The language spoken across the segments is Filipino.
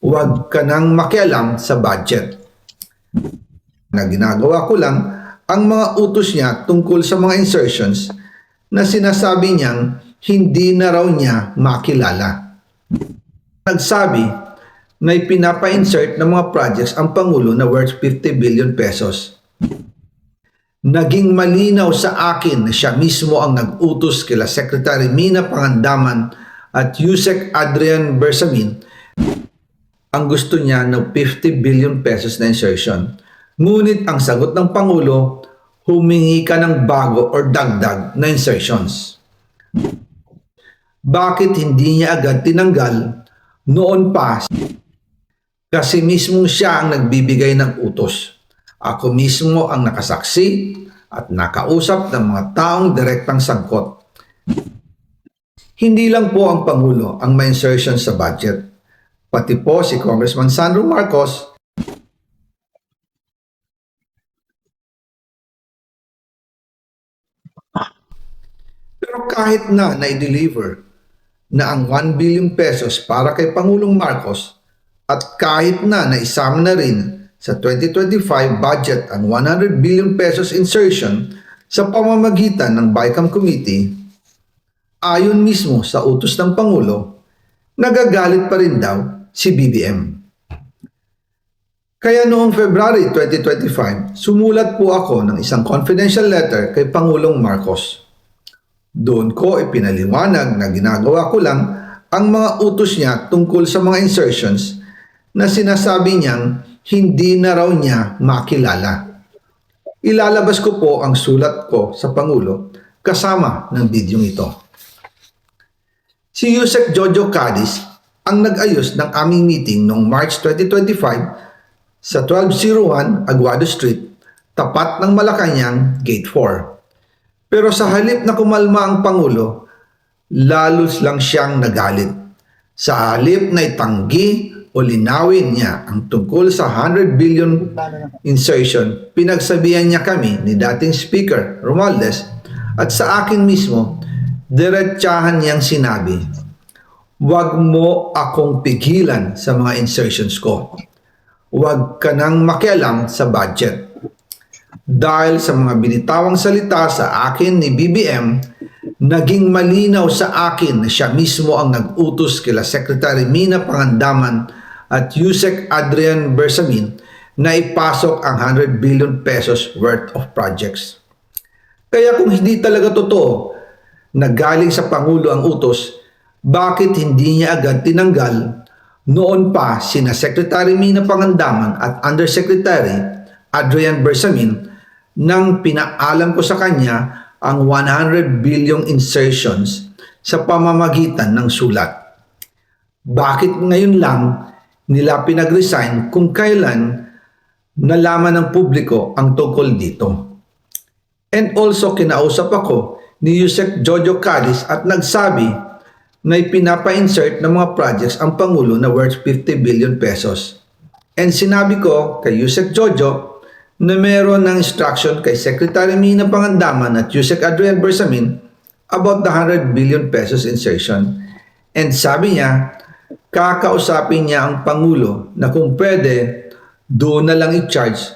Huwag ka nang makialam sa budget. Na ginagawa ko lang ang mga utos niya tungkol sa mga insertions na sinasabi niyang hindi na raw niya makilala. Nagsabi na ipinapa-insert ng mga projects ang Pangulo na worth 50 billion pesos. Naging malinaw sa akin na siya mismo ang nag-utos kila Secretary Mina Pangandaman at Yusek Adrian Bersamin ang gusto niya ng 50 billion pesos na insertion. Ngunit ang sagot ng Pangulo, humingi ka ng bago or dagdag na insertions. Bakit hindi niya agad tinanggal noon pa? Kasi mismo siya ang nagbibigay ng utos. Ako mismo ang nakasaksi at nakausap ng mga taong direktang sangkot. Hindi lang po ang Pangulo ang may insertion sa budget. Pati po si Congressman Sandro Marcos, pero kahit na na-deliver na ang 1 billion pesos para kay Pangulong Marcos at kahit na naisama na rin sa 2025 budget ang 100 billion pesos insertion sa pamamagitan ng BICAM Committee, ayon mismo sa utos ng Pangulo, nagagalit pa rin daw si BBM. Kaya noong February 2025, sumulat po ako ng isang confidential letter kay Pangulong Marcos. Doon ko ipinaliwanag na ginagawa ko lang ang mga utos niya tungkol sa mga insertions na sinasabi niyang hindi na raw niya makilala. Ilalabas ko po ang sulat ko sa Pangulo kasama ng bidyong ito. Si Yusek Jojo Cadiz ang nag-ayos ng aming meeting noong March 2025 sa 1201 Aguado Street, tapat ng Malacanang, Gate 4. Pero sa halip na kumalma ang Pangulo, lalos lang siyang nagalit. Sa halip na itanggi o linawin niya ang tungkol sa 100 billion insertion, pinagsabihan niya kami ni dating Speaker Romualdez at sa akin mismo, diretsahan niyang sinabi, "Huwag mo akong pigilan sa mga insertions ko. Huwag ka nang makialam sa budget." Dahil sa mga binitawang salita sa akin ni BBM, naging malinaw sa akin na siya mismo ang nag-utos kila Secretary Mina Pangandaman at Yusek Adrian Bersamin na ipasok ang 100 billion pesos worth of projects. Kaya kung hindi talaga totoo na galing sa Pangulo ang utos, bakit hindi niya agad tinanggal noon pa sina Secretary Mina Pangandaman at Undersecretary Adrian Bersamin nang pinaalam ko sa kanya ang 100 billion insertions sa pamamagitan ng sulat? Bakit ngayon lang nila pinag-resign kung kailan nalaman ng publiko ang tungkol dito? And also kinausap ako ni Yusek Jojo Cadiz at nagsabi na ipinapa-insert ng mga projects ang Pangulo na worth 50 billion pesos. And sinabi ko kay Yusek Jojo na meron ng instruction kay Secretary Mina Pangandaman at Yusek Adrian Bersamin about the 100 billion pesos insertion. And sabi niya, kakausapin niya ang Pangulo na kung pwede, doon na lang i-charge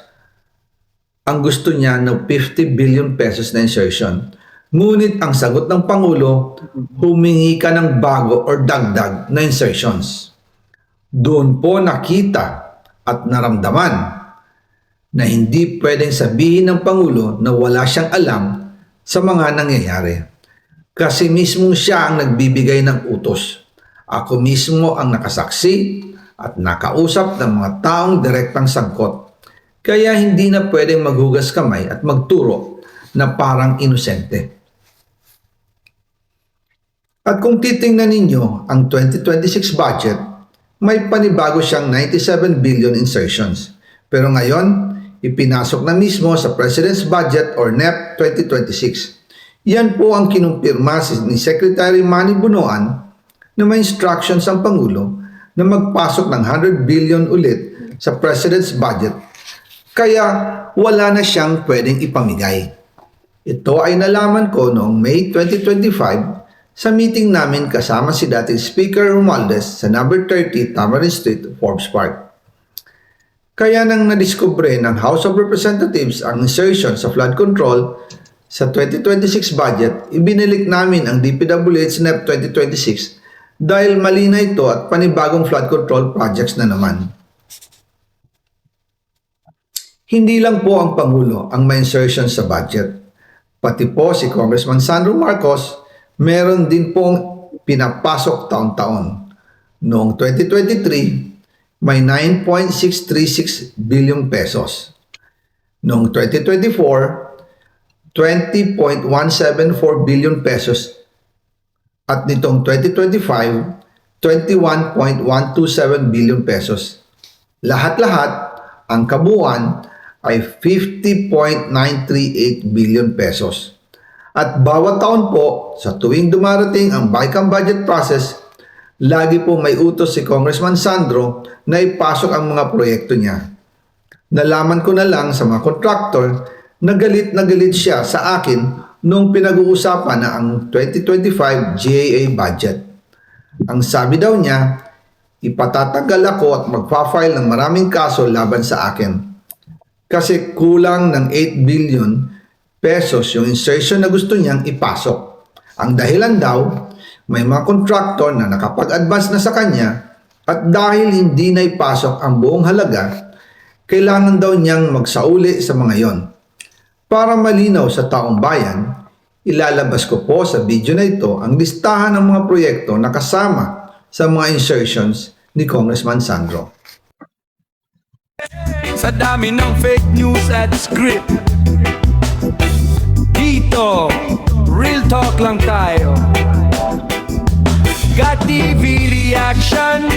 ang gusto niya ng 50 billion pesos na insertion. Ngunit ang sagot ng Pangulo, humingi ka ng bago or dagdag na insertions. Doon po nakita at naramdaman na hindi pwedeng sabihin ng Pangulo na wala siyang alam sa mga nangyayari. Kasi mismo siya ang nagbibigay ng utos. Ako mismo ang nakasaksi at nakausap ng mga taong direktang sangkot. Kaya hindi na pwedeng maghugas kamay at magturo na parang inosente. At kung titingnan ninyo ang 2026 budget, may panibago siyang 97 billion insertions. Pero ngayon, ipinasok na mismo sa President's Budget or NEP 2026. Yan po ang kinumpirma ni Secretary Manny Bunoan na may instructions ang Pangulo na magpasok ng 100 billion ulit sa President's Budget. Kaya wala na siyang pwedeng ipamigay. Ito ay nalaman ko noong May 2025 sa meeting namin kasama si dating Speaker Romualdez sa number 30 Tamarind Street, Forbes Park. Kaya nang nadiskubre ng House of Representatives ang insertion sa flood control sa 2026 budget, ibinilik namin ang DPWH NEP 2026 dahil mali na ito at panibagong flood control projects na naman. Hindi lang po ang Pangulo ang may insertion sa budget. Pati po si Congressman Sandro Marcos, meron din pong pinapasok taon-taon. Noong 2023, may 9.636 billion pesos. Noong 2024, 20.174 billion pesos. At nitong 2025, 21.127 billion pesos. Lahat-lahat, ang kabuuan ay 50.938 billion pesos. At bawat taon po, sa tuwing dumarating ang BICAM budget process, lagi po may utos si Congressman Sandro na ipasok ang mga proyekto niya. Nalaman ko na lang sa mga contractor na galit siya sa akin nung pinag-uusapan na ang 2025 GAA budget. Ang sabi daw niya, ipatatagal ako at magpa-file ng maraming kaso laban sa akin. Kasi kulang ng 8 billion pesos yung insertion na gusto niyang ipasok. Ang dahilan daw, may mga contractor na nakapag-advance na sa kanya at dahil hindi na ipasok ang buong halaga, kailangan daw niyang magsauli sa mga yon. Para malinaw sa taong bayan, ilalabas ko po sa video na ito ang listahan ng mga proyekto na kasama sa mga insertions ni Congressman Sandro. Sa dami ng fake news at script, dito, real talk lang tayo. Got TV reaction,